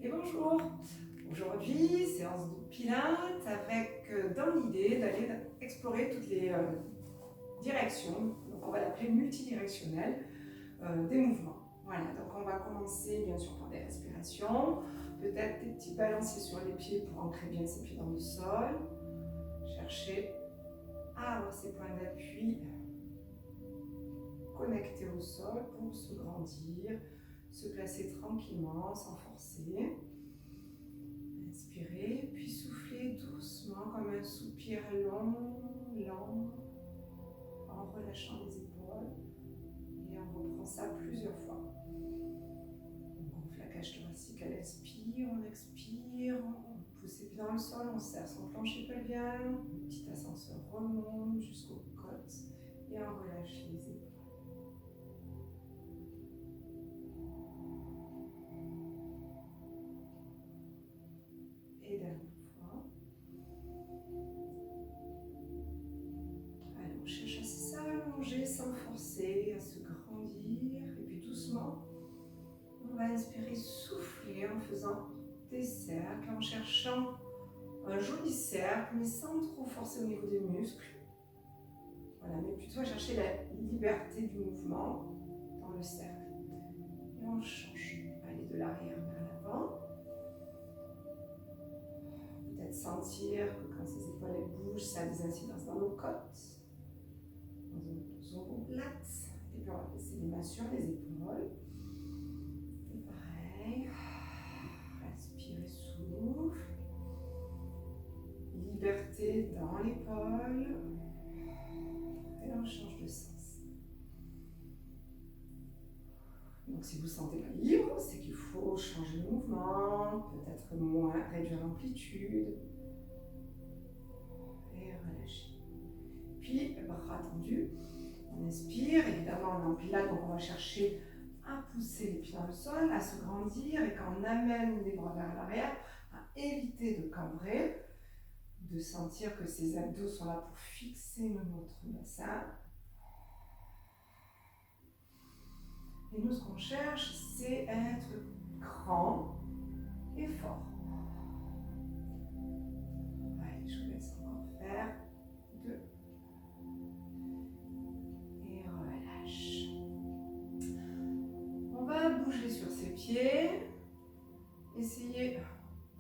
Et bonjour. Aujourd'hui, séance de pilates avec dans l'idée d'aller explorer toutes les directions, donc on va l'appeler multidirectionnel, des mouvements. Voilà, donc on va commencer bien sûr par des respirations, peut-être des petits balanciers sur les pieds pour ancrer bien ses pieds dans le sol. Chercher à avoir ses points d'appui connectés au sol pour se grandir, se placer tranquillement sans forcer. Inspirez, puis soufflez doucement comme un soupir long, lent, en relâchant les épaules. Et on reprend ça plusieurs fois. On gonfle la cage thoracique à l'inspire, on expire, on pousse les pieds dans le sol, on serre son plancher pelvien, le petit ascenseur remonte jusqu'aux côtes et on relâche les épaules. Et dernière fois. Allez, on cherche à s'allonger sans forcer, à se grandir. Et puis doucement, on va inspirer, souffler en faisant des cercles, en cherchant un joli cercle, mais sans trop forcer au niveau des muscles. Voilà, mais plutôt à chercher la liberté du mouvement dans le cercle. Et on change. Aller de l'arrière vers l'avant. Peut-être sentir que quand ces épaules bougent, ça a des incidences dans nos côtes, dans nos omoplates. Et puis on va laisser les mains sur les épaules. Et pareil, respire et souffle. Liberté dans l'épaule. Et on change de sens. Donc si vous ne vous sentez pas libre, c'est qu'il faut changer le mouvement, peut-être moins, réduire l'amplitude. Et relâcher. Puis, bras tendus, on inspire, évidemment on est en pilates, donc on va chercher à pousser les pieds dans le sol, à se grandir, et quand on amène les bras vers l'arrière, à éviter de cambrer, de sentir que ces abdos sont là pour fixer notre bassin. Et nous, ce qu'on cherche, c'est être grand et fort. Allez, je vous laisse encore faire 2. Et relâche. On va bouger sur ses pieds. Essayez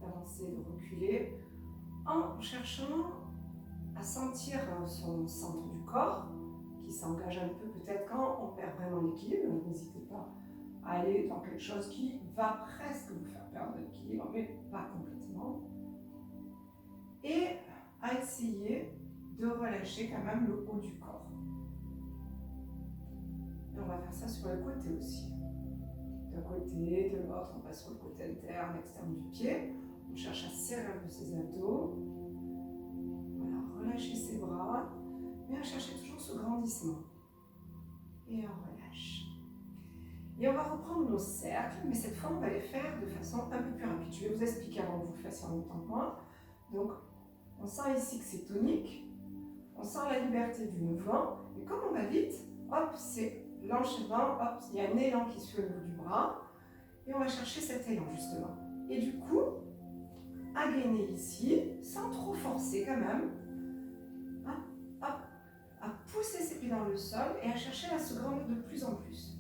d'avancer, de reculer en cherchant à sentir son centre du corps qui s'engage un peu peut-être quand on perd vraiment l'équilibre. Donc n'hésitez pas à aller dans quelque chose qui va presque vous faire perdre l'équilibre, mais pas complètement. Et à essayer de relâcher quand même le haut du corps. Et on va faire ça sur le côté aussi. D'un côté, de l'autre, on passe sur le côté interne, externe du pied. On cherche à serrer un peu ses abdos. Voilà, relâcher ses bras, mais à chercher toujours ce grandissement. Et on relâche. Et on va reprendre nos cercles, mais cette fois, on va les faire de façon un peu plus rapide. Je vais vous expliquer avant que vous le fassiez en même temps que moi. Donc, on sent ici que c'est tonique. On sent la liberté du mouvement. Et comme on va vite, hop, c'est l'enchaînement, hop, il y a un élan qui se fait au niveau du bras. Et on va chercher cet élan, justement. Et du coup, à gainer ici, sans trop forcer quand même. Hop, hop, à pousser ses pieds dans le sol et à chercher à se grandir de plus en plus.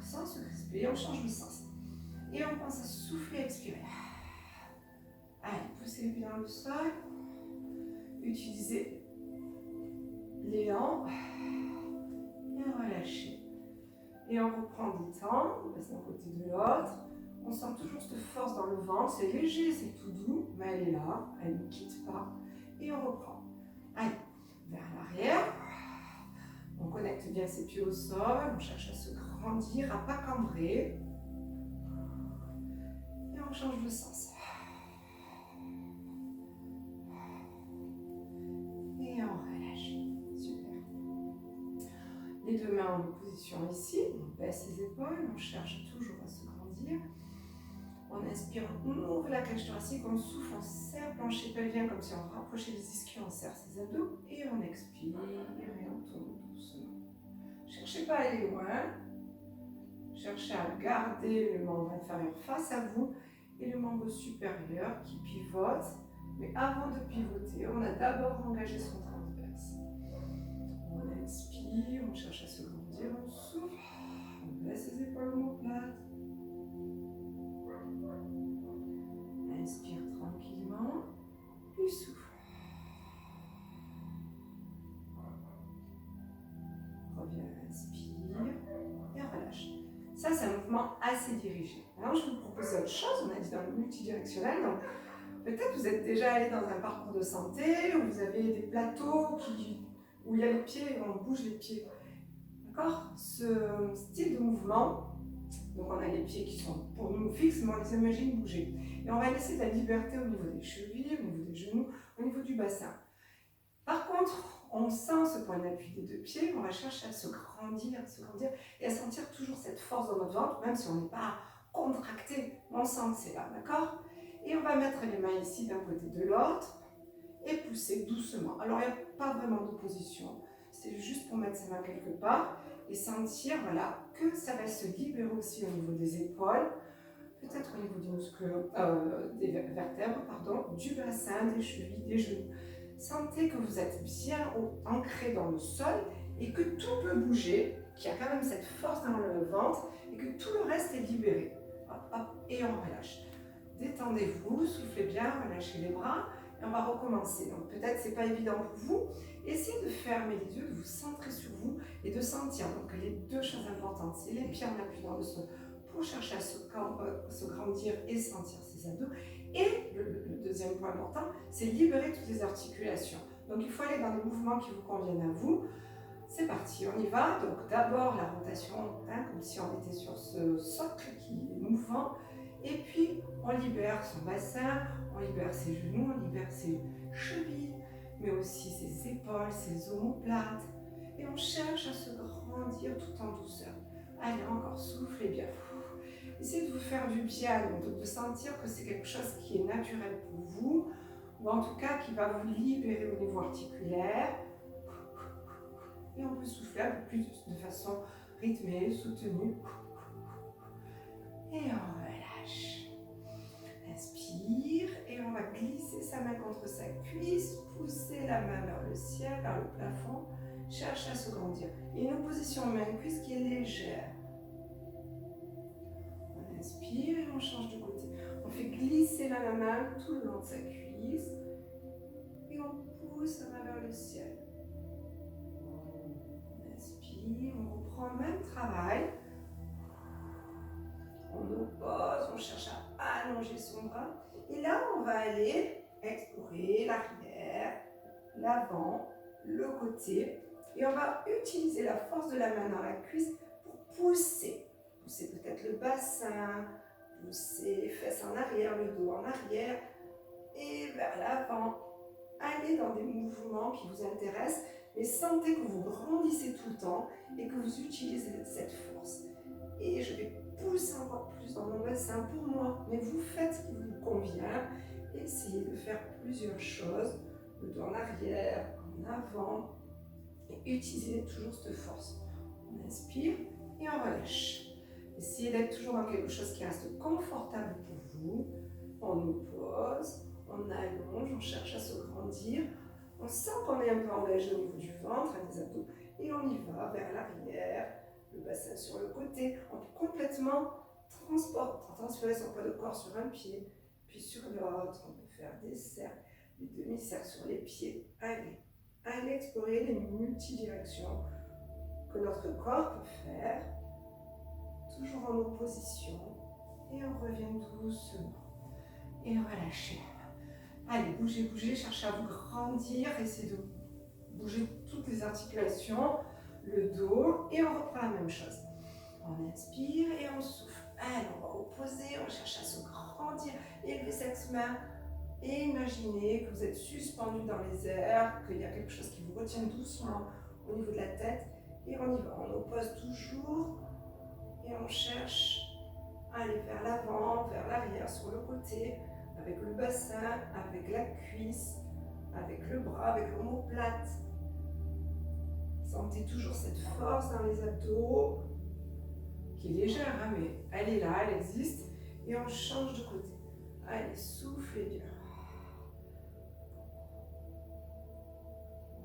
Sans se crisper, on change de sens. Et on pense à souffler, expirer. Allez, poussez les pieds dans le sol. Utilisez l'élan. Et relâchez. Et on reprend du temps, on passe d'un côté de l'autre. On sent toujours cette force dans le ventre, c'est léger, c'est tout doux, mais elle est là, elle ne quitte pas. Et on reprend. Allez, vers l'arrière. On connecte bien ses pieds au sol, on cherche à se grandir, à ne pas cambrer. Et on change de sens. Et on relâche. Super. Les deux mains en position ici, on baisse les épaules, on cherche toujours à se grandir. On inspire, on ouvre la cage thoracique, on souffle, on serre le plancher pelvien comme si on rapprochait les ischions, on serre ses abdos et on expire et on tourne doucement. Cherchez pas à aller loin, cherchez à garder le membre inférieur face à vous et le membre supérieur qui pivote. Mais avant de pivoter, on a d'abord engagé son transverse. On inspire, on cherche à se grandir, on souffle, on laisse les épaules omoplates. Inspire tranquillement, puis souffle. Reviens, inspire et relâche. Ça, c'est un mouvement assez dirigé. Maintenant, je vous propose autre chose. On a dit dans le multidirectionnel. Donc, peut-être vous êtes déjà allé dans un parcours de santé où vous avez des plateaux où il y a les pieds et on bouge les pieds. D'accord? Ce style de mouvement, donc on a les pieds qui sont pour nous fixes, mais on les imagine bouger. Et on va laisser de la liberté au niveau des chevilles, au niveau des genoux, au niveau du bassin. Par contre, on sent ce point d'appui des deux pieds, on va chercher à se grandir et à sentir toujours cette force dans notre ventre, même si on n'est pas contracté, on sent que c'est là, d'accord? Et on va mettre les mains ici d'un côté de l'autre et pousser doucement. Alors, il n'y a pas vraiment de position, c'est juste pour mettre ses mains quelque part et sentir voilà, que ça va se libérer aussi au niveau des épaules, peut-être au niveau des muscles, des vertèbres, pardon, du bassin, des chevilles, des genoux. Sentez que vous êtes bien ancré dans le sol et que tout peut bouger, qu'il y a quand même cette force dans le ventre et que tout le reste est libéré. Hop, hop, et on relâche. Détendez-vous, soufflez bien, relâchez les bras et on va recommencer. Donc peut-être c'est pas évident pour vous. Essayez de fermer les yeux, de vous centrer sur vous et de sentir. Donc les deux choses importantes, c'est les pieds en appui dans le sol pour chercher à se grandir et sentir ses abdos. Et le deuxième point important, c'est libérer toutes les articulations. Donc il faut aller dans des mouvements qui vous conviennent à vous. C'est parti, on y va. Donc d'abord la rotation, comme si on était sur ce socle qui est mouvant. Et puis on libère son bassin, on libère ses genoux, on libère ses chevilles, mais aussi ses épaules, ses omoplates. Et on cherche à se grandir tout en douceur. Allez, encore, soufflez bien. Essayez de vous faire du bien, donc de sentir que c'est quelque chose qui est naturel pour vous, ou en tout cas qui va vous libérer au niveau articulaire. Et on peut souffler un peu plus de façon rythmée, soutenue. Et on relâche. Inspire et on va glisser sa main contre sa cuisse, pousser la main vers le ciel, vers le plafond, cherche à se grandir. Il y a une position main-cuisse qui est légère. On inspire et on change de côté. On fait glisser la main tout le long de sa cuisse et on pousse la main vers le ciel. On inspire, on reprend le même travail. On oppose, on cherche à allonger son bras. Et là, on va aller explorer l'arrière, l'avant, le côté. Et on va utiliser la force de la main dans la cuisse pour pousser. Pousser peut-être le bassin, pousser les fesses en arrière, le dos en arrière et vers l'avant. Allez dans des mouvements qui vous intéressent, mais sentez que vous grandissez tout le temps et que vous utilisez cette force. Et je vais pousser encore plus dans mon bassin pour moi, mais vous faites ce qui vous convient. Essayez de faire plusieurs choses, le dos en arrière, en avant, et utilisez toujours cette force. On inspire et on relâche. Essayez d'être toujours dans quelque chose qui reste confortable pour vous. On oppose, on allonge, on cherche à se grandir. On sent qu'on est un peu engagé au niveau du ventre, des abdos, et on y va vers l'arrière, le bassin sur le côté. On peut complètement transférer son poids de corps sur un pied, puis sur l'autre. On peut faire des cercles, des demi-cercles sur les pieds. Allez explorer les multidirections que notre corps peut faire, toujours en opposition, et on revient doucement. Et relâchez. Allez, bougez, cherchez à vous grandir, essayez de bouger toutes les articulations, le dos, et on reprend la même chose. On inspire et on souffle. Allez, on va opposer, on cherche à se grandir, élever cette main, et imaginez que vous êtes suspendu dans les airs, qu'il y a quelque chose qui vous retient doucement au niveau de la tête, et on y va. On oppose toujours, et on cherche à aller vers l'avant, vers l'arrière, sur le côté, avec le bassin, avec la cuisse, avec le bras, avec l'omoplate. Sentez toujours cette force dans les abdos, qui est légère, hein, mais elle est là, elle existe. Et on change de côté. Allez, soufflez bien.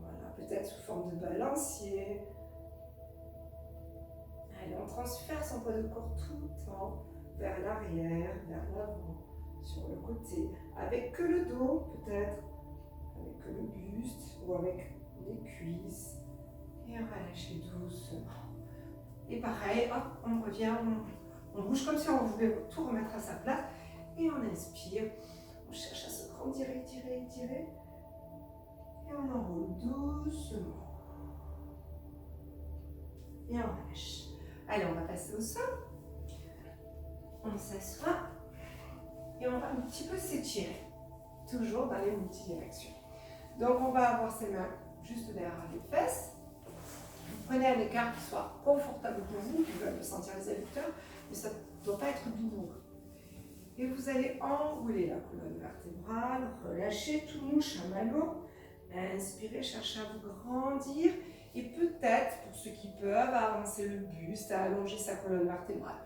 Voilà, peut-être sous forme de balancier. Allez, on transfère son poids de corps tout le temps vers l'arrière, vers l'avant, sur le côté, avec que le dos peut-être, avec que le buste ou avec les cuisses. Et relâchez doucement. Et pareil, hop, on revient, on bouge comme si on voulait tout remettre à sa place. Et on inspire, on cherche à se grandir, étirer, étirer. Et on enroule doucement. Et on relâche. Allez, on va passer au sol. On s'assoit. Et on va un petit peu s'étirer. Toujours dans les multidirections. Donc on va avoir ses mains juste derrière les fesses. Vous prenez un écart qui soit confortable pour vous. Vous pouvez sentir les adducteurs, mais ça ne doit pas être douloureux. Et vous allez enrouler la colonne vertébrale, relâcher tout mou, chamallow. Inspirez, cherchez à vous grandir. Et peut-être, pour ceux qui peuvent, avancer le buste, à allonger sa colonne vertébrale.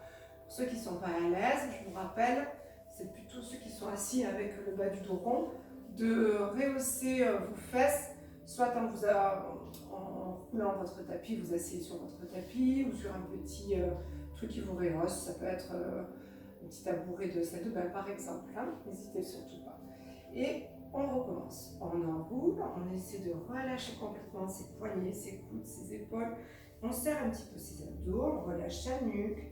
Pour ceux qui ne sont pas à l'aise, je vous rappelle, c'est plutôt ceux qui sont assis avec le bas du dos rond, de rehausser vos fesses, soit en roulant votre tapis, vous asseyez sur votre tapis, ou sur un petit truc qui vous rehausse. Ça peut être un petit tabouret de salle de bain par exemple, hein, n'hésitez surtout pas. Et on recommence, on enroule, on essaie de relâcher complètement ses poignets, ses coudes, ses épaules, on serre un petit peu ses abdos, on relâche sa nuque,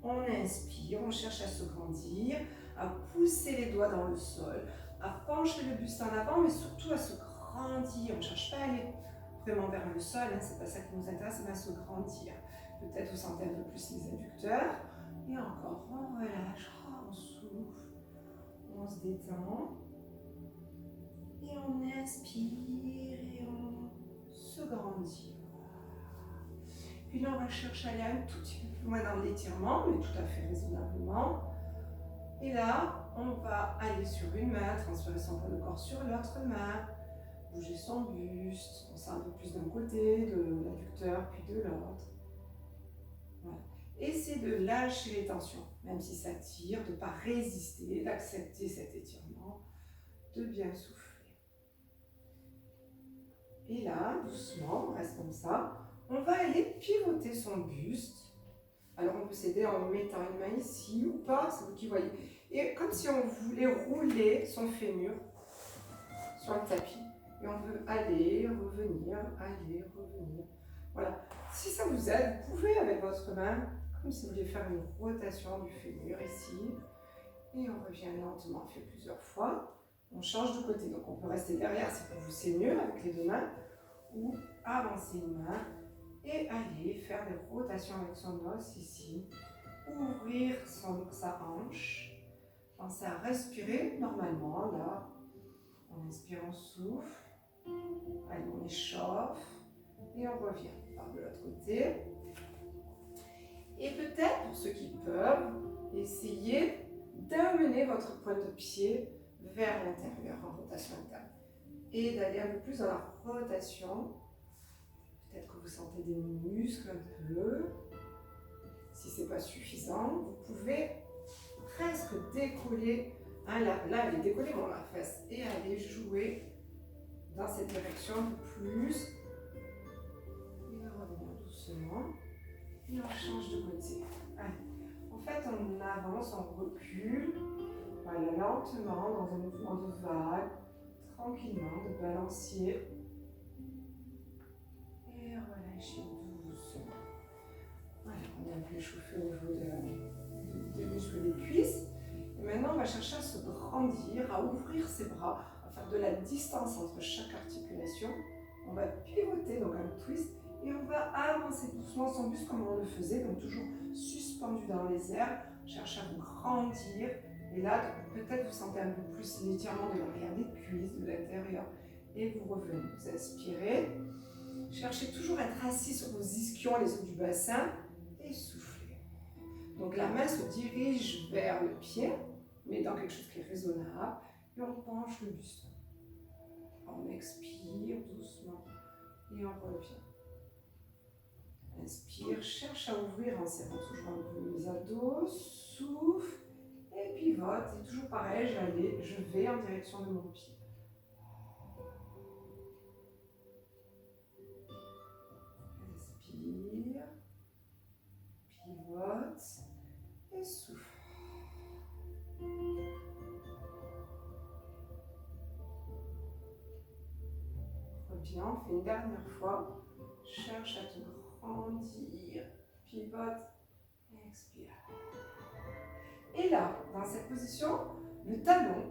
on inspire, on cherche à se grandir, à pousser les doigts dans le sol, à pencher le buste en avant, mais surtout à se grandir. On ne cherche pas à aller vraiment vers le sol, hein, c'est pas ça qui nous intéresse, mais à se grandir. Peut-être vous sentez un peu plus les adducteurs. Et encore, on relâche, on souffle, on se détend. Et on inspire et on se grandit. Puis là, on va chercher à aller un tout petit peu plus loin dans l'étirement, mais tout à fait raisonnablement. Et là, on va aller sur une main, transférer son poids de corps sur l'autre main, bouger son buste, on sent un peu plus d'un côté, de l'adducteur, puis de l'autre. Voilà. Essayez de lâcher les tensions, même si ça tire, de ne pas résister, d'accepter cet étirement, de bien souffler. Et là, doucement, on reste comme ça, on va aller pivoter son buste. Alors on peut s'aider en mettant une main ici ou pas, c'est vous qui voyez. Et comme si on voulait rouler son fémur sur le tapis. Et on veut aller, revenir, aller, revenir. Voilà. Si ça vous aide, vous pouvez avec votre main, comme si vous vouliez faire une rotation du fémur ici. Et on revient lentement, on fait plusieurs fois. On change de côté, donc on peut rester derrière si pour vous c'est mieux avec les deux mains. Ou avancer une main et aller faire des rotations avec son os ici. Ouvrir sa hanche. Pensez à respirer normalement là. On inspire, on souffle. Allez, on échauffe. Et on revient par de l'autre côté. Et peut-être, pour ceux qui peuvent, essayez d'amener votre pointe de pied vers l'intérieur en rotation interne. Et d'aller un peu plus dans la rotation. Peut-être que vous sentez des muscles un peu. Si ce n'est pas suffisant, vous pouvez presque décoller. Hein, là, elle est décollée dans la fesse. Et aller jouer dans cette direction un peu plus. Et revenir doucement. Et on change de côté. Allez. En fait, on avance, on recule. Voilà, lentement, dans un mouvement de vague. Tranquillement, de balancier. Et relâchez doucement. Voilà, on est un peu échauffé au niveau des muscles des cuisses. Et maintenant, on va chercher à se grandir, à ouvrir ses bras, à faire de la distance entre chaque articulation. On va pivoter, donc un twist, et on va avancer doucement son buste comme on le faisait, donc toujours suspendu dans les airs. Cherchez à vous grandir. Et là, peut-être vous sentez un peu plus l'étirement de l'arrière des cuisses, de l'intérieur. Et vous revenez, vous inspirez. Cherchez toujours à être assis sur vos ischions, les os du bassin, et soufflez. Donc la main se dirige vers le pied, mais dans quelque chose qui est raisonnable, et on penche le buste. On expire doucement, et on revient. Inspire, cherche à ouvrir en serrant toujours un peu les abdos, souffle, et pivote. Et toujours pareil, je vais en direction de mon pied. Respire, pivote et souffle. Reviens, on fait une dernière fois. Cherche à te grandir, pivote, expire. Et là, dans cette position, le talon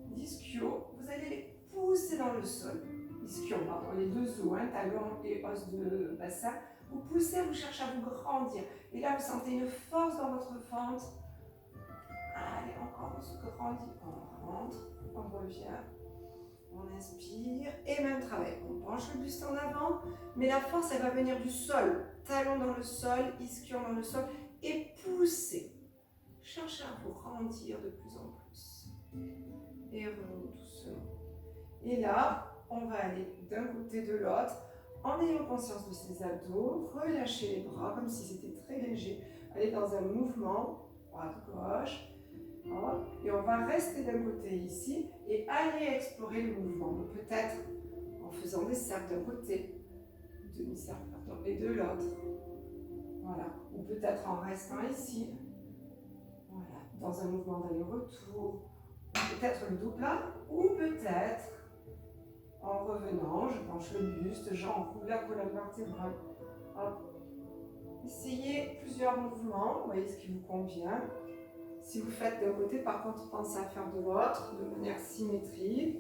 d'ischio, vous allez les pousser dans le sol. Ischio, pardon, les deux os, hein, talon et os de bassin. Vous poussez, vous cherchez à vous grandir. Et là, vous sentez une force dans votre ventre. Allez, encore, on se grandit. On rentre, on revient. On inspire et même travail. On penche le buste en avant, mais la force, elle va venir du sol. Talon dans le sol, ischion dans le sol et pousser. Cherchez à vous grandir de plus en plus. Et revenez doucement. Et là, on va aller d'un côté de l'autre en ayant conscience de ses abdos. Relâchez les bras comme si c'était très léger. Allez dans un mouvement, droite-gauche. Et on va rester d'un côté ici et aller explorer le mouvement. Peut-être en faisant des cercles d'un côté, demi-cercle, pardon, et de l'autre. Voilà. Ou peut-être en restant ici. Voilà. Dans un mouvement d'aller-retour. Peut-être le dos plat. Ou peut-être en revenant, je penche le buste, j'enroule la colonne vertébrale. Hop. Essayez plusieurs mouvements. Vous voyez ce qui vous convient. Si vous faites d'un côté, par contre, pensez à faire de l'autre, de manière symétrique.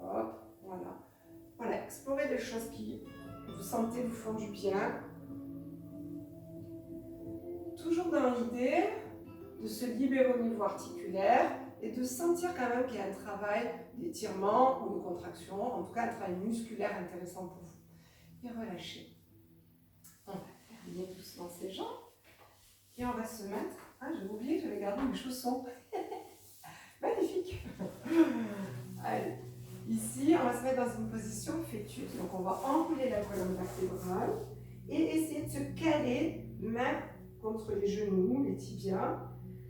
Hop, voilà. Voilà, explorez des choses qui, vous sentez, vous font du bien. Toujours dans l'idée de se libérer au niveau articulaire et de sentir quand même qu'il y a un travail d'étirement ou de contraction, en tout cas un travail musculaire intéressant pour vous. Et relâchez. On va fermer doucement ses jambes. Et on va se mettre... Ah, j'ai oublié, j'avais gardé mes chaussons. Magnifique. Allez, ici, on va se mettre dans une position fœtus. Donc, on va enrouler la colonne vertébrale et essayer de se caler, même contre les genoux, les tibias.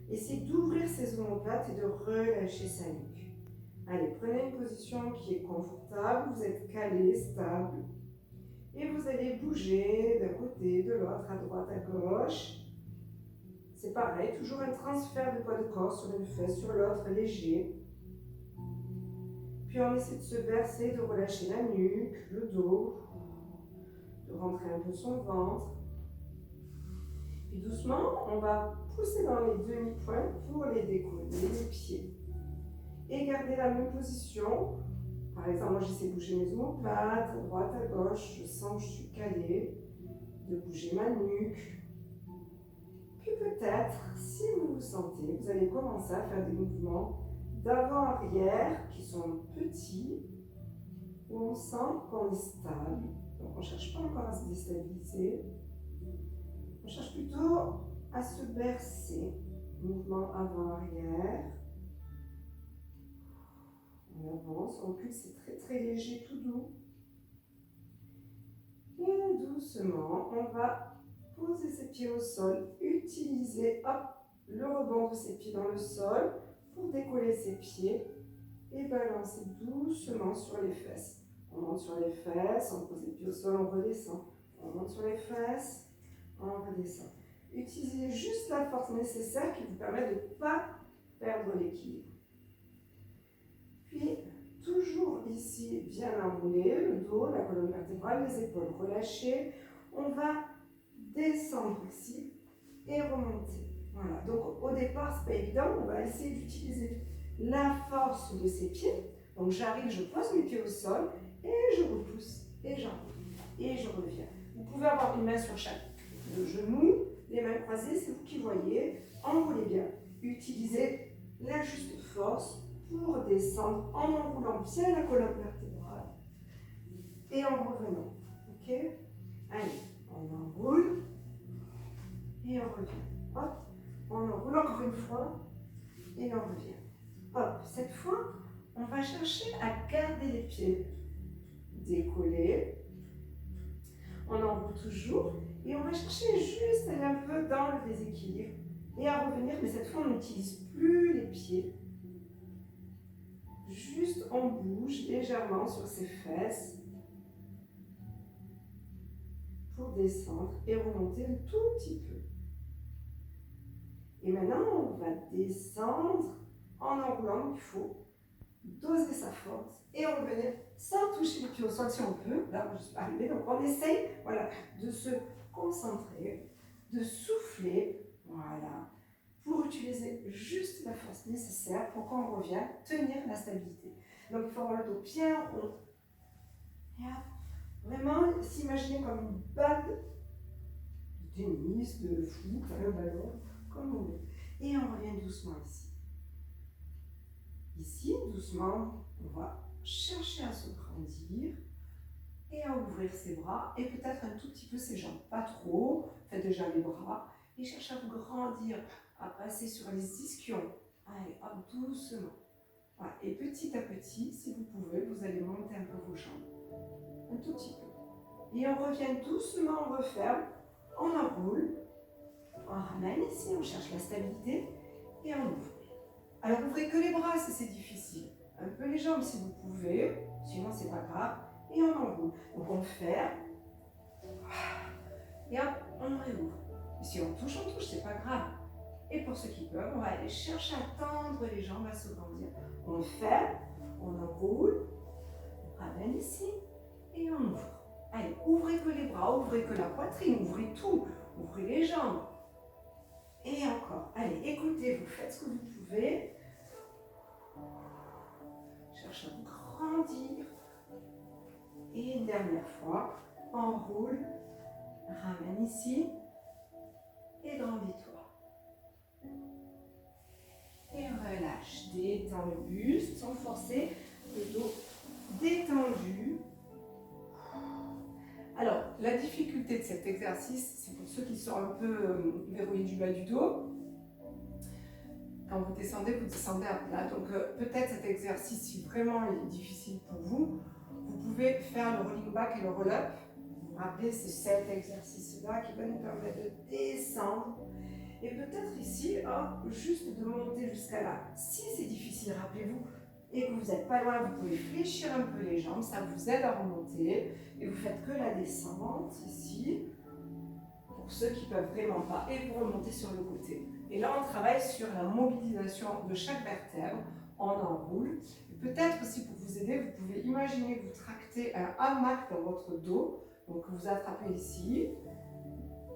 Essayez d'ouvrir ses omoplates et de relâcher sa nuque. Allez, prenez une position qui est confortable. Vous êtes calé, stable. Et vous allez bouger d'un côté, de l'autre, à droite, à gauche. C'est pareil, toujours un transfert de poids de corps sur une fesse, sur l'autre, léger. Puis on essaie de se bercer, de relâcher la nuque, le dos, de rentrer un peu son ventre. Puis doucement, on va pousser dans les demi-pointes pour les décoller, les pieds. Et garder la même position. Par exemple, moi j'essaie de bouger mes omoplates, à droite, à gauche, je sens que je suis calée, de bouger ma nuque. Puis peut-être, si vous vous sentez, vous allez commencer à faire des mouvements d'avant-arrière qui sont petits, où on sent qu'on est stable. Donc on ne cherche pas encore à se déstabiliser. On cherche plutôt à se bercer. Mouvement avant-arrière. On avance, on recule, c'est très très léger, tout doux. Et doucement, on va poser ses pieds au sol, utiliser le rebond de ses pieds dans le sol pour décoller ses pieds et balancer doucement sur les fesses. On monte sur les fesses, on pose les pieds au sol, on redescend. On monte sur les fesses, on redescend. Utilisez juste la force nécessaire qui vous permet de ne pas perdre l'équilibre. Puis, toujours ici, bien enroulé, le dos, la colonne vertébrale, les épaules relâchées. On va descendre ici et remonter. Voilà, donc au départ, c'est pas évident, on va essayer d'utiliser la force de ses pieds. Donc j'arrive, je pose mes pieds au sol et je repousse et j'enroule et je reviens. Vous pouvez avoir une main sur chaque genou, les mains croisées, c'est vous qui voyez. Enroulez bien, utilisez la juste force pour descendre en enroulant bien la colonne vertébrale et en revenant. Ok? Allez, on enroule et on revient. Hop, on enroule encore une fois et on revient. Hop, cette fois, on va chercher à garder les pieds décollés. On enroule toujours et on va chercher juste à aller un peu dans le déséquilibre Et à revenir, mais cette fois on n'utilise plus les pieds. Juste on bouge légèrement sur ses fesses pour descendre et remonter un tout petit peu. Et maintenant on va descendre en enroulant, il faut doser sa force et revenir sans toucher les pieds au sol si on peut. Là, je suis arrivée, donc on essaye voilà, de se concentrer, de souffler, voilà, pour utiliser juste la force nécessaire pour qu'on revienne tenir la stabilité. Donc il faut avoir le dos bien rond. Et vraiment s'imaginer comme une balle de tennis, de foot, un ballon, comme vous voulez. Et on revient doucement ici. Ici, doucement, on va chercher à se grandir et à ouvrir ses bras et peut-être un tout petit peu ses jambes. Pas trop, faites déjà les bras et cherchez à vous grandir, à passer sur les ischions. Allez, hop, doucement. Voilà. Et petit à petit, si vous pouvez, vous allez monter un peu vos jambes. Un tout petit peu. Et on revient doucement, on referme, on enroule, on ramène ici, on cherche la stabilité et on ouvre. Alors ouvrez que les bras si c'est difficile. Un peu les jambes si vous pouvez, sinon c'est pas grave. Et on enroule. Donc on ferme. Et hop, on réouvre. Et si on touche, c'est pas grave. Et pour ceux qui peuvent, on va aller chercher à tendre les jambes, à se grandir. On ferme, on enroule, on ramène ici et on ouvre. Allez, ouvrez que les bras, ouvrez que la poitrine, ouvrez tout. Ouvrez les jambes. Et encore. Allez, écoutez, vous faites ce que vous pouvez. Cherchez à vous grandir. Et une dernière fois, enroule, ramène ici et grandis-toi. Et relâche, détends le buste sans forcer, le dos détendu. Alors, la difficulté de cet exercice, c'est pour ceux qui sont un peu verrouillés du bas du dos. Quand vous descendez à plat. Donc peut-être cet exercice, si vraiment il est difficile pour vous, vous pouvez faire le rolling back et le roll-up. Vous vous rappelez, c'est cet exercice-là qui va nous permettre de descendre. Et peut-être ici, juste de monter jusqu'à là. Si c'est difficile, rappelez-vous, et que vous n'êtes pas loin, vous pouvez fléchir un peu les jambes, ça vous aide à remonter. Et vous faites que la descente ici, pour ceux qui ne peuvent vraiment pas, et vous remontez sur le côté. Et là, on travaille sur la mobilisation de chaque vertèbre. On enroule. Peut-être aussi pour vous aider, vous pouvez imaginer que vous tractez un hamac dans votre dos. Donc vous attrapez ici,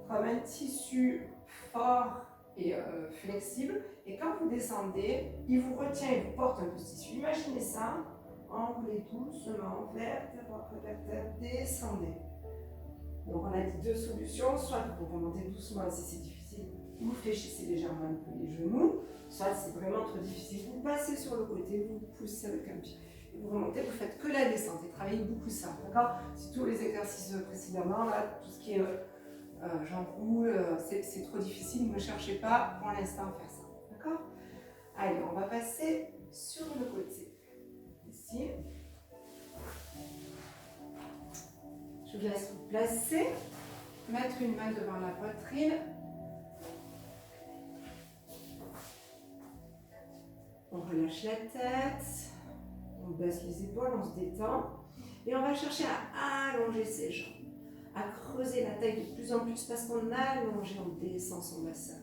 comme un tissu fort et flexible. Et quand vous descendez, il vous retient et vous porte un peu ce tissu. Imaginez ça. Enroulez doucement, vertèbre après vertèbre, descendez. Donc on a dit deux solutions, soit vous remontez doucement si c'est difficile, vous fléchissez légèrement un peu les genoux, soit c'est vraiment trop difficile, vous passez sur le côté, vous poussez avec un pied. Et vous remontez, vous faites que la descente et travaillez beaucoup ça, d'accord? Si tous les exercices précédemment, là, tout ce qui est j'enroule, c'est trop difficile, ne cherchez pas pour l'instant à faire ça, d'accord? Allez, on va passer sur le côté, ici. Je vous laisse vous placer, mettre une main devant la poitrine. On relâche la tête, on baisse les épaules, on se détend. Et on va chercher à allonger ses jambes, à creuser la taille de plus en plus parce qu'on allonge et on descend son bassin.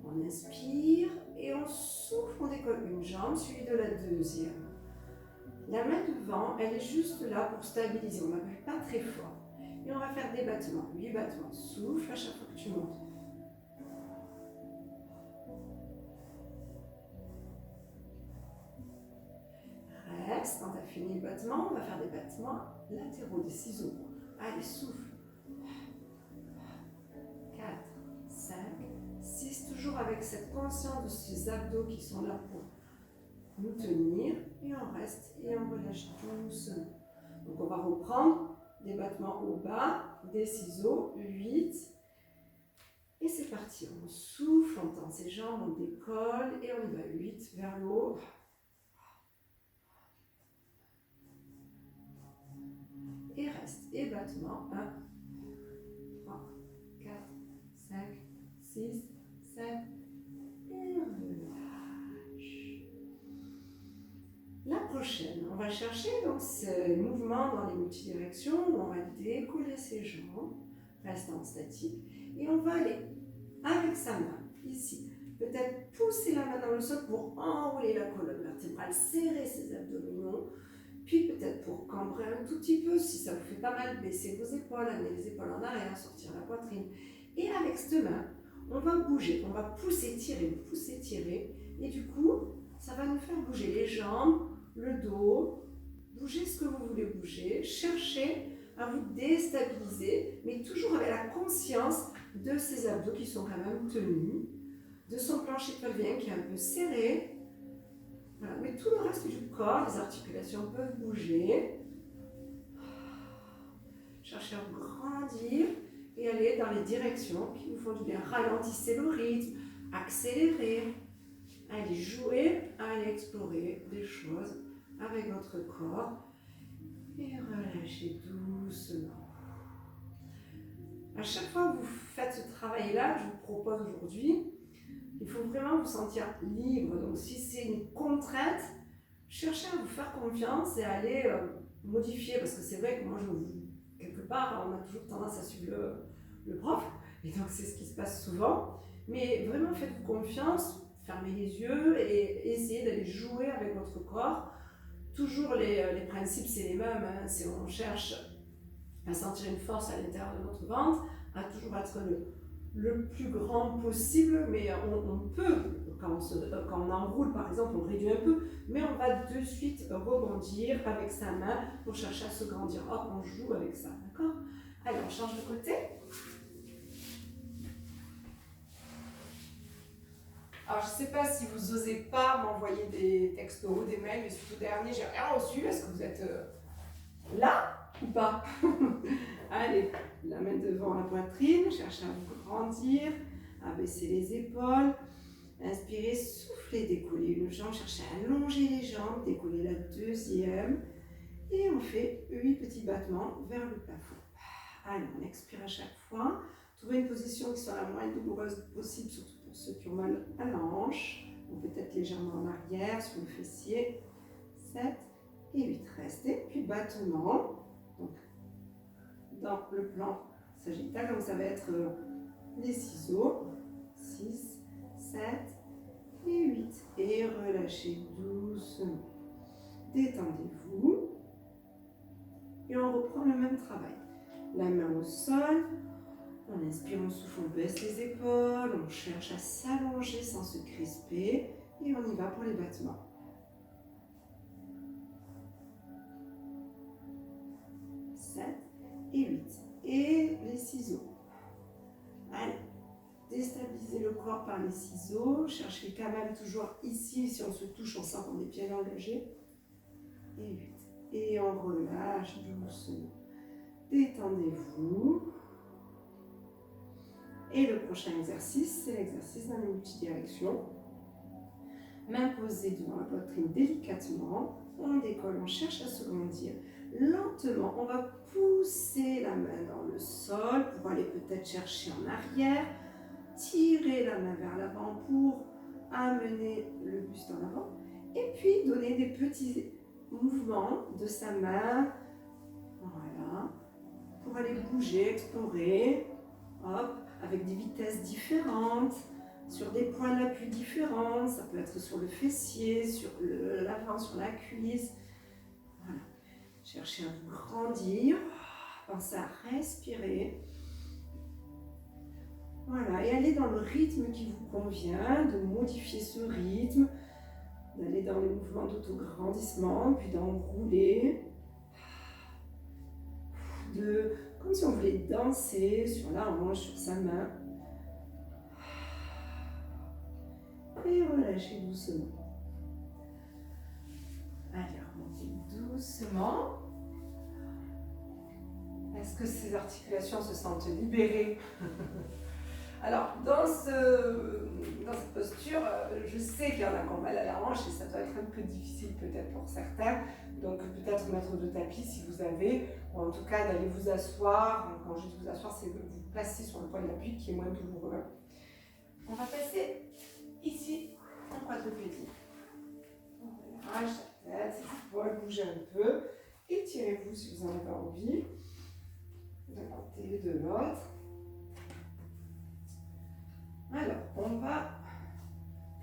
On inspire et on souffle, on décolle une jambe suivie de la deuxième. La main devant, elle est juste là pour stabiliser, on n'appuie pas très fort. Et on va faire des battements, 8 battements. Souffle à chaque fois que tu montes. Reste, quand tu as fini le battement, on va faire des battements latéraux, des ciseaux. Allez, souffle. 4, 5, 6, toujours avec cette conscience de ces abdos qui sont là pour nous tenir. Et on reste et on relâche doucement. Donc on va reprendre des battements au bas, des ciseaux, 8. Et c'est parti, on souffle, on tend ses jambes, on décolle et on y va, 8 vers le haut. Et reste, et battement, 1, 3, 4, 5, 6, 7, prochaine, on va chercher donc ce mouvement dans les multidirections où on va décoller ses jambes, rester en statique, et on va aller avec sa main, ici, peut-être pousser la main dans le sol pour enrouler la colonne vertébrale, serrer ses abdominaux, puis peut-être pour cambrer un tout petit peu, si ça vous fait pas mal, baisser vos épaules, amener les épaules en arrière, sortir la poitrine. Et avec cette main, on va bouger, on va pousser, tirer, et du coup, ça va nous faire bouger les jambes, le dos, bouger ce que vous voulez bouger, chercher à vous déstabiliser, mais toujours avec la conscience de ces abdos qui sont quand même tenus, de son plancher pelvien qui est un peu serré. Voilà. Mais tout le reste du corps, les articulations peuvent bouger. Cherchez à vous grandir et aller dans les directions qui vous font du bien. Ralentissez le rythme, accélérez. Allez jouer, allez explorer des choses avec votre corps et relâchez doucement. À chaque fois que vous faites ce travail-là, je vous propose aujourd'hui, il faut vraiment vous sentir libre. Donc si c'est une contrainte, cherchez à vous faire confiance et à aller modifier. Parce que c'est vrai que moi, quelque part, on a toujours tendance à suivre le prof. Et donc c'est ce qui se passe souvent. Mais vraiment, faites-vous confiance. Fermez les yeux et essayez d'aller jouer avec votre corps. Toujours les principes, c'est les mêmes. Hein. Si on cherche à sentir une force à l'intérieur de notre ventre, à toujours être le plus grand possible, mais on peut, quand on enroule par exemple, on réduit un peu, mais on va de suite rebondir avec sa main pour chercher à se grandir. Hop, on joue avec ça, d'accord? Allez, on change de côté. Alors, je ne sais pas si vous n'osez pas m'envoyer des textos ou des mails, mais surtout dernier, j'ai rien reçu. Est-ce que vous êtes là ou pas? Allez, la main devant la poitrine, cherchez à vous grandir, à baisser les épaules. Inspirez, soufflez, décollez une jambe, cherchez à allonger les jambes, décollez la deuxième. Et on fait 8 petits battements vers le plafond. Allez, on expire à chaque fois. Trouvez une position qui soit la moins douloureuse possible, surtout pour ceux qui ont mal à la hanche, ou peut-être légèrement en arrière, sur le fessier. 7 et 8. Restez, puis battement. Donc, dans le plan sagittal, donc ça va être les ciseaux. 6, 7 et 8. Et relâchez doucement. Détendez-vous. Et on reprend le même travail. La main au sol. On inspire, on souffle, on baisse les épaules, on cherche à s'allonger sans se crisper et on y va pour les battements. 7 et 8. Et les ciseaux. Allez, déstabilisez le corps par les ciseaux. Cherchez quand même toujours ici, si on se touche, on sent qu'on est bien engagé. Et 8. Et on relâche doucement. Détendez-vous. Et le prochain exercice, c'est l'exercice dans les multidirections. Main posée devant la poitrine délicatement. On décolle, on cherche à se grandir. Lentement, on va pousser la main dans le sol pour aller peut-être chercher en arrière. Tirer la main vers l'avant pour amener le buste en avant. Et puis donner des petits mouvements de sa main. Voilà. Pour aller bouger, explorer. Hop. Avec des vitesses différentes, sur des points d'appui différents, ça peut être sur le fessier, sur l'avant, sur la cuisse. Voilà. Cherchez à vous grandir, pensez à respirer. Voilà, et allez dans le rythme qui vous convient, de modifier ce rythme, d'aller dans les mouvements d'autograndissement, puis d'enrouler. Comme si on voulait danser sur la hanche, sur sa main. Et relâchez doucement. Allez, remontez doucement. Est-ce que ces articulations se sentent libérées? Alors, dans cette posture, je sais qu'il y en a qui ont mal à la hanche et ça doit être un peu difficile peut-être pour certains. Donc peut-être mettre de tapis si vous avez, ou en tout cas d'aller vous asseoir. Quand je dis vous asseoir, c'est de vous placer sur le point d'appui qui est moins douloureux. On va passer ici en quadrupédie. On relâche la tête. Bougez un peu. Étirez-vous si vous en avez envie. D'un côté et de l'autre. Alors, on va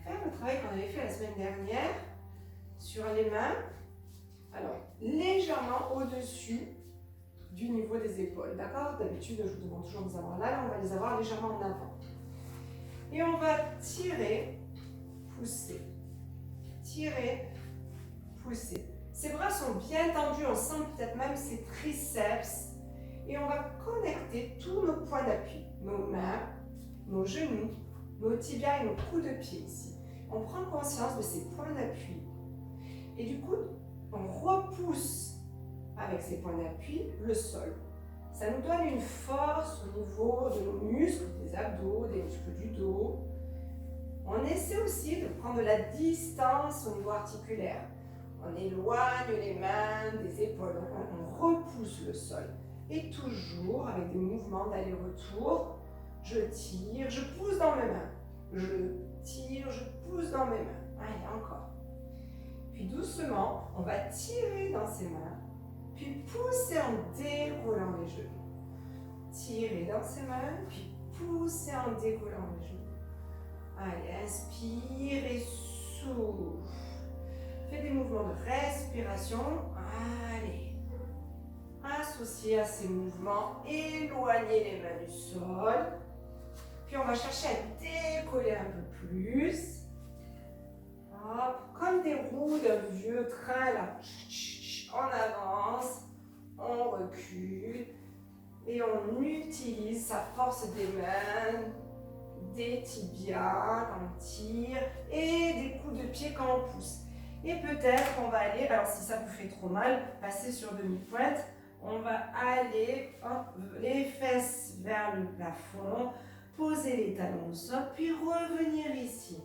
faire le travail qu'on avait fait la semaine dernière sur les mains. Alors, légèrement au-dessus du niveau des épaules, d'accord? D'habitude, je vous demande toujours de les avoir là, on va les avoir légèrement en avant. Et on va tirer, pousser, tirer, pousser. Ses bras sont bien tendus, on sent peut-être même ses triceps. Et on va connecter tous nos points d'appui, nos mains, nos genoux, nos tibias et nos coups de pied ici. On prend conscience de ces points d'appui. Et du coup, on repousse avec ces points d'appui le sol. Ça nous donne une force au niveau de nos muscles, des abdos, des muscles du dos. On essaie aussi de prendre de la distance au niveau articulaire. On éloigne les mains des épaules, on repousse le sol. Et toujours avec des mouvements d'aller-retour, je tire, je pousse dans mes mains. Je tire, je pousse dans mes mains. Allez, encore. Puis doucement, on va tirer dans ses mains, puis pousser en déroulant les genoux. Tirer dans ses mains, puis pousser en déroulant les genoux. Allez, inspire et souffle. Fais des mouvements de respiration. Allez. Associé à ces mouvements, éloignez les mains du sol. Puis on va chercher à décoller un peu plus. Hop, comme des roues d'un vieux train là. On avance, on recule et on utilise sa force des mains, des tibias quand on tire et des coups de pied quand on pousse. Et peut-être on va aller, alors si ça vous fait trop mal, passer sur demi-pointe. On va aller, hop, les fesses vers le plafond, poser les talons au sol, puis revenir ici.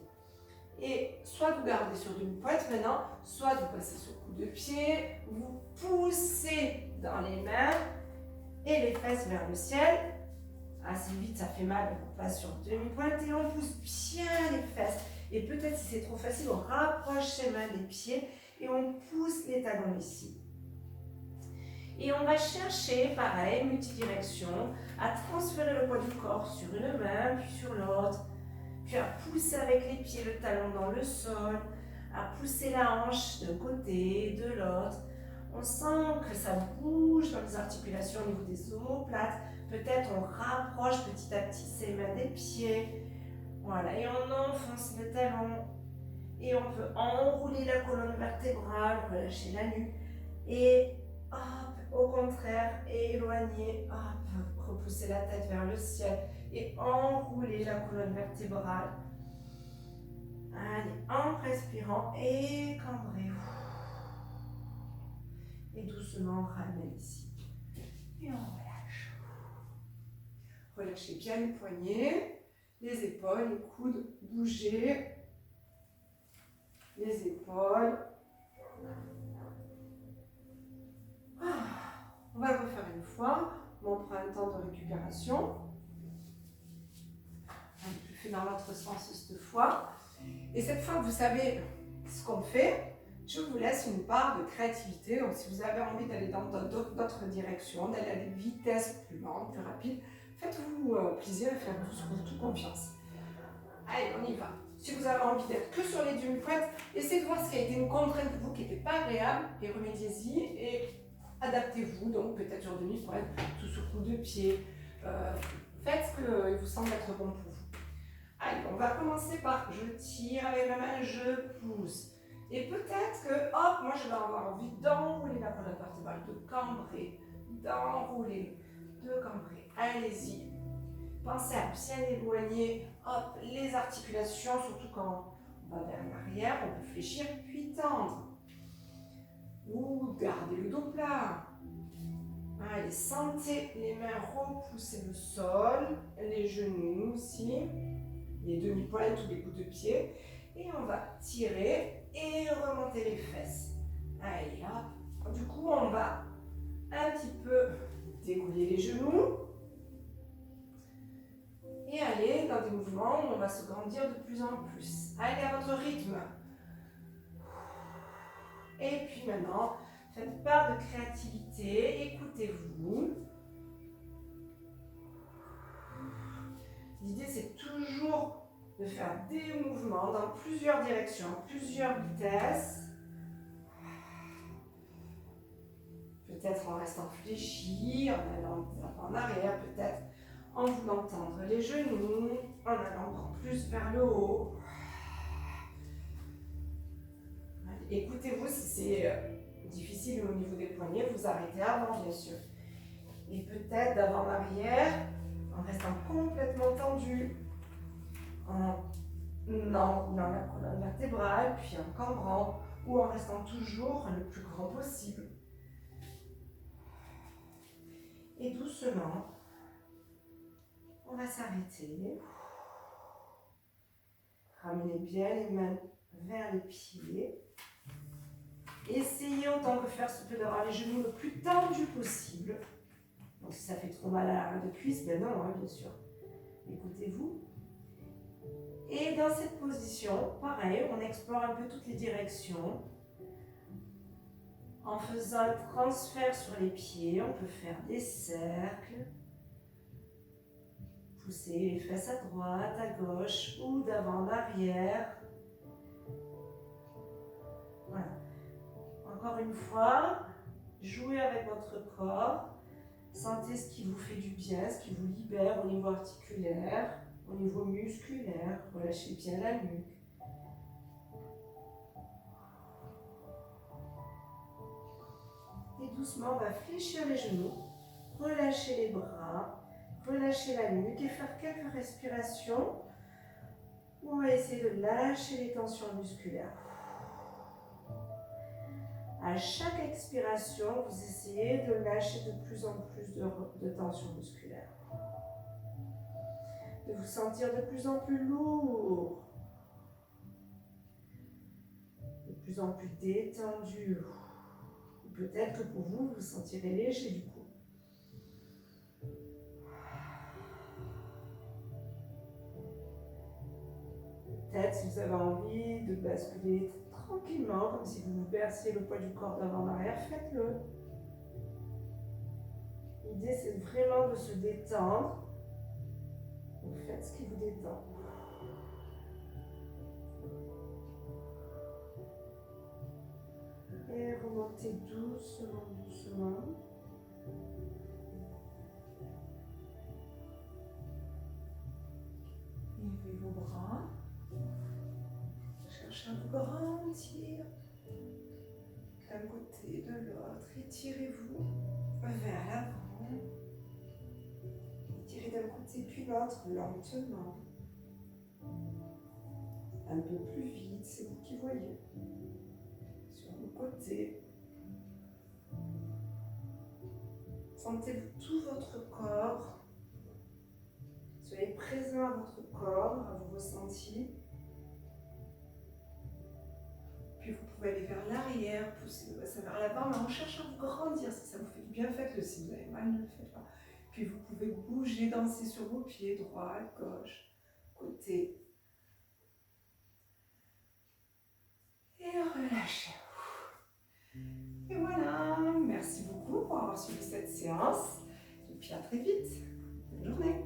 Et soit vous gardez sur demi-pointe maintenant, soit vous passez sur coup de pied, vous poussez dans les mains et les fesses vers le ciel. Assez vite, ça fait mal, on passe sur demi-pointe et on pousse bien les fesses. Et peut-être si c'est trop facile, on rapproche ses mains des pieds et on pousse les talons ici. Et on va chercher, pareil, multidirection, à transférer le poids du corps sur une main, puis sur l'autre, puis à pousser avec les pieds le talon dans le sol, à pousser la hanche d'un côté, de l'autre. On sent que ça bouge dans les articulations au niveau des omoplates. Peut-être on rapproche petit à petit ses mains des pieds. Voilà, et on enfonce le talon. Et on peut enrouler la colonne vertébrale, relâcher la nuque. Et hop, au contraire, éloigner, hop, repousser la tête vers le ciel et enrouler la colonne vertébrale. Allez, en respirant et cambrez. Et doucement, on ramène ici. Et on relâche. Relâchez bien les poignets, les épaules, les coudes, bougez. Les épaules. On va le refaire une fois. On prend un temps de récupération. Je fais dans l'autre sens cette fois. Et cette fois, vous savez ce qu'on fait. Je vous laisse une part de créativité. Donc, si vous avez envie d'aller dans d'autres directions, d'aller à des vitesses plus lentes, plus rapides, faites-vous plaisir et faites-vous toute confiance. Allez, on y va. Si vous avez envie d'être que sur les demi-pointes, essayez de voir ce qui a été une contrainte pour vous qui n'était pas agréable et remédiez-y et adaptez-vous. Donc, peut-être sur demi-pointe, tout sur coup de pied. Faites ce qui vous semble être bon pour vous. Allez, on va commencer par je tire avec la main, je pousse. Et peut-être que, hop, moi je vais avoir envie d'enrouler la colonne vertébrale, de cambrer, d'enrouler, de cambrer. Allez-y. Pensez à bien éloigner, hop, les articulations, surtout quand on va vers l'arrière, on peut fléchir puis tendre. Ou garder le dos plat. Allez, sentez les mains repousser le sol, les genoux aussi, les demi-pointes ou les coups de pied. Et on va tirer et remonter les fesses. Allez, hop. Du coup, on va un petit peu dérouler les genoux. Et aller dans des mouvements où on va se grandir de plus en plus. Allez à votre rythme. Et puis maintenant, faites part de créativité, écoutez-vous. L'idée, c'est toujours de faire des mouvements dans plusieurs directions, plusieurs vitesses. Peut-être en restant fléchi, en allant en arrière, peut-être en voulant tendre les genoux, en allant encore plus vers le haut. Écoutez-vous si c'est difficile au niveau des poignets, vous arrêtez avant bien sûr. Et peut-être d'avant en arrière, en restant complètement tendu, en enroulant la colonne vertébrale, puis en cambrant, ou en restant toujours le plus grand possible. Et doucement, on va s'arrêter. Ramenez bien les mains vers les pieds. Essayez autant que faire se peut d'avoir les genoux le plus tendus possible. Donc si ça fait trop mal à l'arrière de cuisse, ben non, hein, bien sûr. Écoutez-vous. Et dans cette position, pareil, on explore un peu toutes les directions. En faisant un transfert sur les pieds, on peut faire des cercles. Pousser les fesses à droite, à gauche ou d'avant en arrière. Voilà. Encore une fois, jouez avec votre corps. Sentez ce qui vous fait du bien, ce qui vous libère au niveau articulaire, au niveau musculaire. Relâchez bien la nuque. Et doucement, on va fléchir les genoux, relâcher les bras, relâcher la nuque et faire quelques respirations où on va essayer de lâcher les tensions musculaires. À chaque expiration, vous essayez de lâcher de plus en plus de tension musculaire. De vous sentir de plus en plus lourd. De plus en plus détendu. Ou peut-être que pour vous, vous vous sentirez léger du coup. Peut-être si vous avez envie de basculer tranquillement, comme si vous berciez le poids du corps d'avant en arrière, faites-le. L'idée, c'est vraiment de se détendre. Donc faites ce qui vous détend. Et remontez doucement, doucement. Levez vos bras. Cherchez à vous grandir d'un côté et de l'autre. Étirez-vous vers l'avant. Étirez d'un côté puis l'autre lentement. Un peu plus vite, c'est vous qui voyez. Sur le côté. Sentez tout votre corps. Soyez présent à votre corps, à vos ressentis. Puis vous pouvez aller vers l'arrière, pousser le bassin vers l'avant, mais en cherchant à vous grandir. Si ça vous fait du bien, faites-le. Si vous avez mal, ne le faites pas. Puis vous pouvez bouger, danser sur vos pieds, droite, gauche, côté. Et relâchez. Et voilà. Merci beaucoup pour avoir suivi cette séance. Et puis à très vite. Bonne journée.